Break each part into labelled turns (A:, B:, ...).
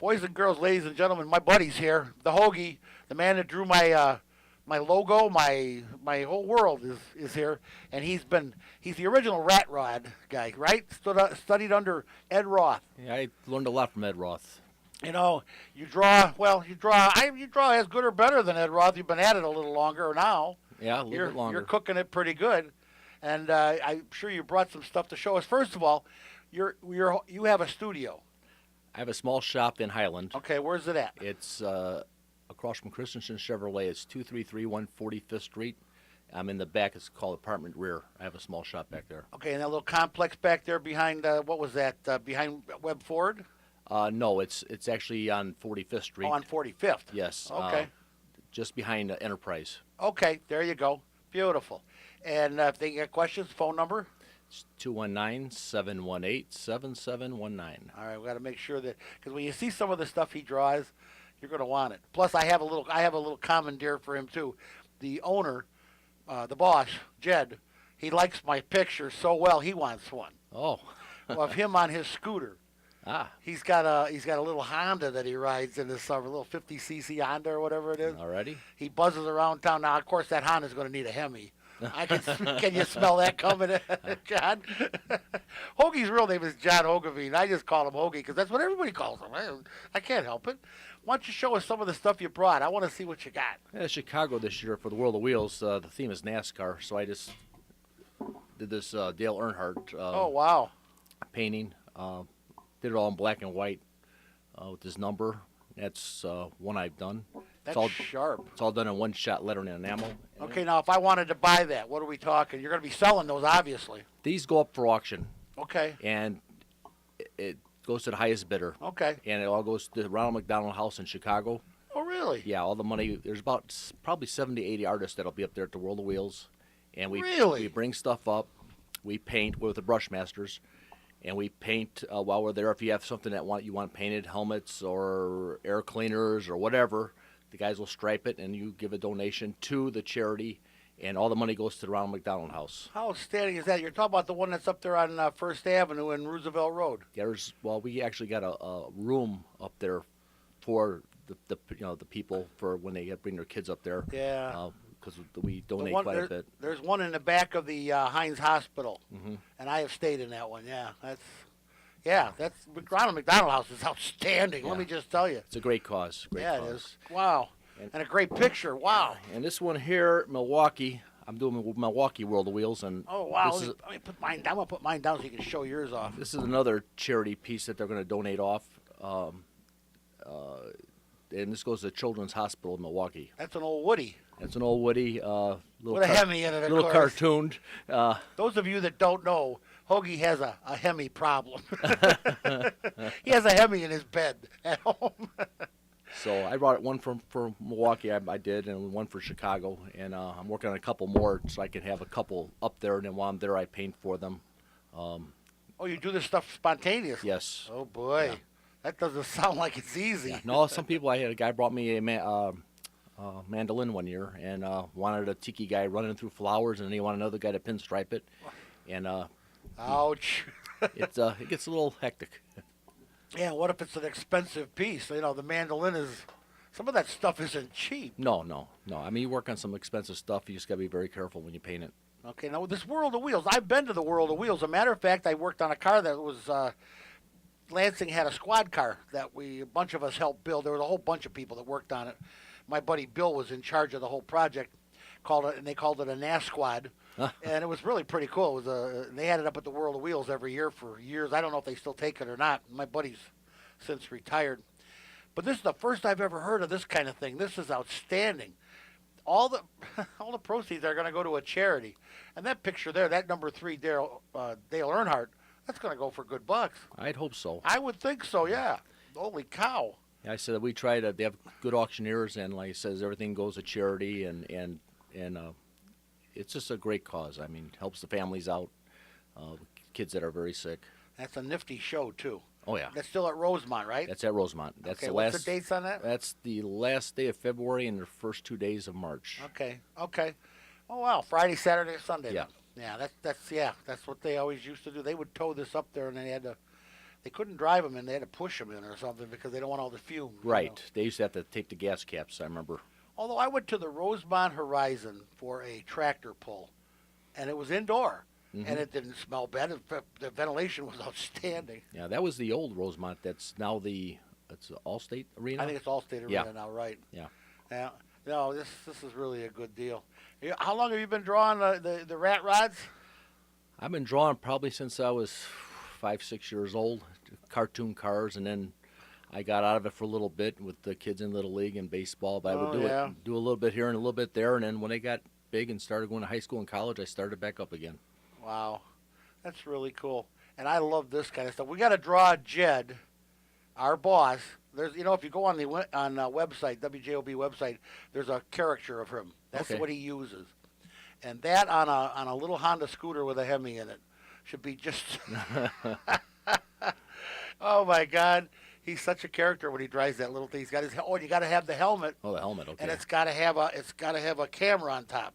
A: Boys and girls, ladies and gentlemen, my buddy's here. The Hoagie, the man that drew my logo, my whole world is here, and he's the original Rat Rod guy, right? Studied under Ed Roth.
B: Yeah, I learned a lot from Ed Roth.
A: You know, you draw as good or better than Ed Roth. You've been at it a little longer now.
B: Yeah, a little bit longer.
A: You're cooking it pretty good, and I'm sure you brought some stuff to show us. First of all, you have a studio.
B: I have a small shop in Highland.
A: Okay, where's it at?
B: It's across from Christensen Chevrolet. It's 233 145th Street. I'm in the back. It's called Apartment Rear. I have a small shop back there.
A: Okay, and that little complex back there behind, what was that, behind Webb Ford?
B: No, it's actually on 45th Street.
A: Oh, on 45th.
B: Yes.
A: Okay.
B: Just behind Enterprise.
A: Okay, there you go. Beautiful. And if they get questions, phone number?
B: It's 219-718-7719.
A: All right, we got to make sure that, because when you see some of the stuff he draws, you're going to want it. Plus, I have a little commandeer for him too. The owner, the boss, Jed, he likes my picture so well he wants one.
B: Oh.
A: Of him on his scooter.
B: Ah.
A: He's got a little Honda that he rides in this summer, a little 50cc Honda or whatever it is.
B: Alrighty.
A: He buzzes around town. Now, of course, that Honda's going to need a Hemi. Can you smell that coming, John? Hoagie's real name is John Hoogeveen. I just call him Hoagie because that's what everybody calls him. I can't help it. Why don't you show us some of the stuff you brought? I want to see what you got.
B: Yeah, Chicago this year for the World of Wheels. The theme is NASCAR, so I just did this Dale Earnhardt
A: Oh, wow.
B: painting. Did it all in black and white with his number. That's one I've done.
A: That's sharp.
B: It's all done in one-shot lettering and enamel.
A: Okay, now if I wanted to buy that, what are we talking? You're going to be selling those, obviously.
B: These go up for auction.
A: Okay.
B: And it goes to the highest bidder.
A: Okay.
B: And it all goes to the Ronald McDonald House in Chicago.
A: Oh, really?
B: Yeah, all the money. There's about probably 70, 80 artists that'll be up there at the World of Wheels. And we bring stuff up. We paint with the brush masters. And we paint while we're there. If you have something that you want painted, helmets or air cleaners or whatever, the guys will stripe it, and you give a donation to the charity, and all the money goes to the Ronald McDonald House.
A: How outstanding is that? You're talking about the one that's up there on First Avenue and Roosevelt Road.
B: Yeah, we actually got a room up there for the people for when they bring their kids up there.
A: Yeah.
B: Because we donate quite a bit.
A: There's one in the back of the Heinz Hospital,
B: Mm-hmm.
A: and I have stayed in that one. That's Ronald McDonald House is outstanding.
B: Yeah.
A: Let me just tell you.
B: It's a great cause. Great cause.
A: It is. Wow. And a great picture. Wow.
B: And this one here, Milwaukee. I'm doing Milwaukee World of Wheels, and
A: oh wow. Let me put mine down. I'm gonna put mine down so you can show yours off.
B: This is another charity piece that they're going to donate off. And this goes to Children's Hospital in Milwaukee.
A: That's an old Woody.
B: That's an old Woody.
A: With a Hemi in it, of
B: little
A: course.
B: Cartooned.
A: Those of you that don't know, Hoagie has a Hemi problem. He has a Hemi in his bed at home.
B: So I brought one for Milwaukee, I did, and one for Chicago. And I'm working on a couple more so I can have a couple up there, and then while I'm there, I paint for them.
A: Oh, you do this stuff spontaneously?
B: Yes.
A: Oh, boy.
B: Yeah.
A: That doesn't sound like it's easy.
B: Yeah. No, some people, I had a guy brought me a mandolin one year and wanted a tiki guy running through flowers, and then he wanted another guy to pinstripe it. And
A: ouch.
B: it gets a little hectic.
A: Yeah, what if it's an expensive piece? You know, the mandolin is, some of that stuff isn't cheap.
B: No. I mean, you work on some expensive stuff. You just got to be very careful when you paint it.
A: Okay, now this World of Wheels, I've been to the World of Wheels. As a matter of fact, I worked on a car that was, Lansing had a squad car that a bunch of us helped build. There was a whole bunch of people that worked on it. My buddy Bill was in charge of the whole project, and they called it a NAS squad. And it was really pretty cool. It was they had it up at the World of Wheels every year for years. I don't know if they still take it or not. My buddy's since retired. But this is the first I've ever heard of this kind of thing. This is outstanding. All the proceeds are going to go to a charity. And that picture there, that number 3 Dale Earnhardt, that's going to go for good bucks.
B: I'd hope so.
A: I would think so, yeah. Holy cow.
B: I said we try to. They have good auctioneers, and like he says, everything goes to charity, and it's just a great cause. I mean, it helps the families out, kids that are very sick.
A: That's a nifty show too.
B: Oh yeah.
A: That's still at Rosemont, right?
B: That's at Rosemont. That's
A: okay,
B: the
A: what's
B: last.
A: the dates on that?
B: That's the last day of February and the first 2 days of March.
A: Okay. Oh wow, Friday, Saturday, Sunday.
B: Yeah.
A: Yeah, that's what they always used to do. They would tow this up there, and they had to they couldn't drive them in. They had to push them in or something because they don't want all the fumes.
B: Right.
A: You know?
B: They used to have to tape the gas caps, I remember.
A: Although I went to the Rosemont Horizon for a tractor pull, and it was indoor, and it didn't smell bad. The ventilation was outstanding.
B: Yeah, that was the old Rosemont. That's now it's the Allstate Arena.
A: I think it's Allstate Arena now, right?
B: Yeah.
A: Yeah. No, this is really a good deal. How long have you been drawing the rat rods?
B: I've been drawing probably since I was 5, 6 years old, cartoon cars, and then I got out of it for a little bit with the kids in Little League and baseball, but I would do a little bit here and a little bit there, and then when I got big and started going to high school and college, I started back up again.
A: Wow. That's really cool. And I love this kind of stuff. We got to draw Jed, our boss. There's, if you go on the website, WJOB website, there's a caricature of him. That's what he uses. And that on a little Honda scooter with a Hemi in it should be just oh my God. He's such a character when he drives that little thing. He's got his and you got to have the helmet.
B: Oh, the helmet, okay.
A: And it's got to have a camera on top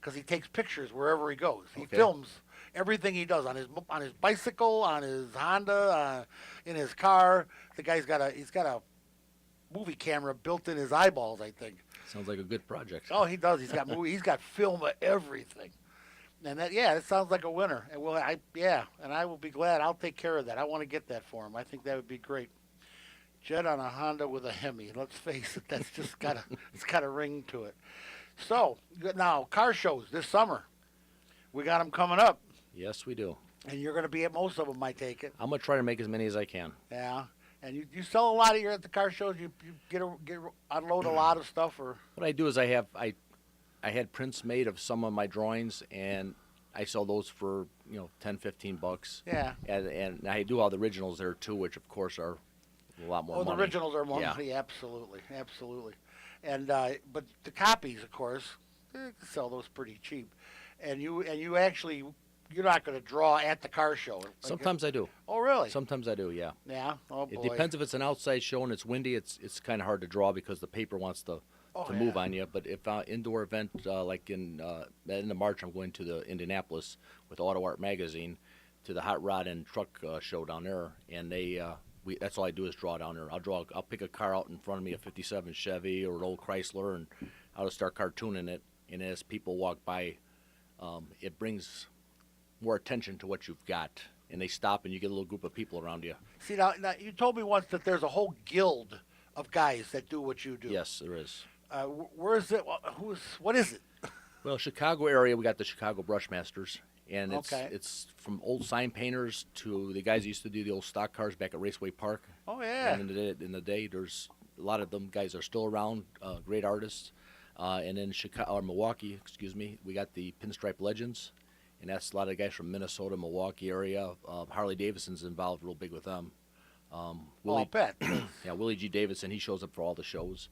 A: because he takes pictures wherever he goes. He films everything he does on his bicycle, on his Honda, in his car. The guy's got a movie camera built in his eyeballs, I think.
B: Sounds like a good project.
A: Oh, he does. He's got film of everything. And that sounds like a winner. And and I will be glad. I'll take care of that. I want to get that for him. I think that would be great. Jed on a Honda with a Hemi. Let's face it, that's just it's got a ring to it. So now car shows this summer. We got them coming up.
B: Yes, we do.
A: And you're going to be at most of them, I take it.
B: I'm gonna try to make as many as I can.
A: Yeah. And you sell a lot at the car shows. You unload a lot of stuff, or
B: what I do is I had prints made of some of my drawings, and I sell those for $10-15.
A: Yeah.
B: And I do all the originals there too, which of course are a lot more money.
A: The originals are more money, absolutely. And but the copies, of course, sell those pretty cheap. And you actually, you're not going to draw at the car show.
B: Sometimes I do.
A: Oh, really?
B: Sometimes I do, yeah.
A: Yeah. Oh, boy.
B: It depends if it's an outside show and it's windy. It's kind of hard to draw because the paper wants to move on you. But if indoor event like in the end of March, I'm going to the Indianapolis with Auto Art Magazine to the Hot Rod and Truck show down there, and that's all I do is draw down there. I'll pick a car out in front of me, a '57 Chevy or an old Chrysler, and I'll just start cartooning it. And as people walk by, it brings more attention to what you've got, and they stop, and you get a little group of people around you.
A: See, now you told me once that there's a whole guild of guys that do what you do.
B: Yes, there is.
A: Where is it? What is it?
B: Well, Chicago area, we got the Chicago Brushmasters, and it's from old sign painters to the guys who used to do the old stock cars back at Raceway Park.
A: Oh, yeah.
B: And in the day, there's a lot of them guys are still around, great artists. And in Milwaukee, we got the Pinstripe Legends, and that's a lot of guys from Minnesota, Milwaukee area. Harley Davidson's involved real big with them.
A: I'll bet.
B: Yeah, Willie G. Davidson, he shows up for all the shows.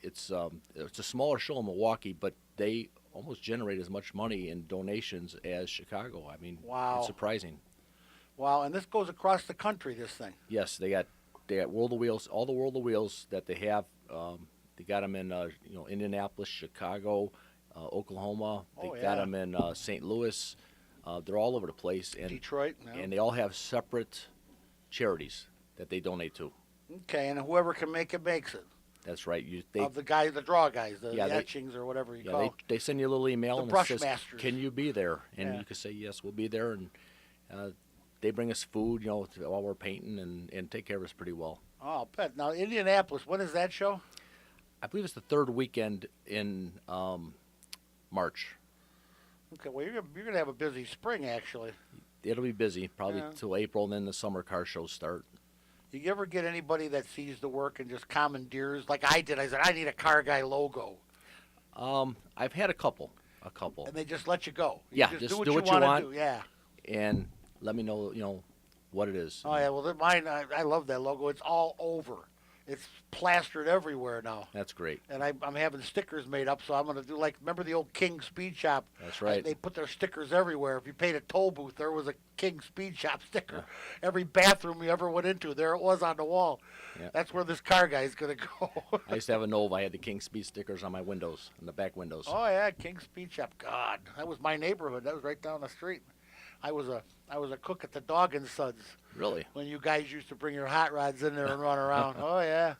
B: It's a smaller show in Milwaukee, but they almost generate as much money in donations as Chicago. I mean,
A: wow.
B: It's surprising.
A: Wow, and this goes across the country, this thing.
B: Yes, they got World of Wheels, all the World of Wheels that they have. They got them in Indianapolis, Chicago, Oklahoma. They got them in St. Louis. They're all over the place. And
A: Detroit. Yeah.
B: And they all have separate charities that they donate to.
A: Okay, and whoever can make it makes it.
B: That's right.
A: The draw guys, the etchings or whatever you call.
B: They send you a little email and it says, "Can you be there?" And you can say, "Yes, we'll be there." And they bring us food, while we're painting and take care of us pretty well.
A: Oh, I'll bet. Now, Indianapolis, when is that show?
B: I believe it's the third weekend in March.
A: Okay, well, you're going to have a busy spring, actually.
B: It'll be busy, probably till April, and then the summer car shows start.
A: Do you ever get anybody that sees the work and just commandeers, like I did? I said, I need a car guy logo.
B: I've had a couple.
A: And they just let you go.
B: Just do what you want.
A: Yeah.
B: And let me know, what it is.
A: Oh, yeah, well, mine, I love that logo. It's all over. It's plastered everywhere now.
B: That's great.
A: And I'm having stickers made up, so I'm going to do remember the old King Speed Shop?
B: That's right.
A: They put their stickers everywhere. If you paid a toll booth, there was a King Speed Shop sticker. Yeah. Every bathroom you ever went into, there it was on the wall. Yeah. That's where this car guy is going to go.
B: I used to have a Nova. I had the King Speed stickers on my windows, on the back windows.
A: Oh, yeah, King Speed Shop. God, that was my neighborhood. That was right down the street. I was a cook at the Dog and Suds
B: Really?
A: when you guys used to bring your hot rods in there and run around. Oh yeah.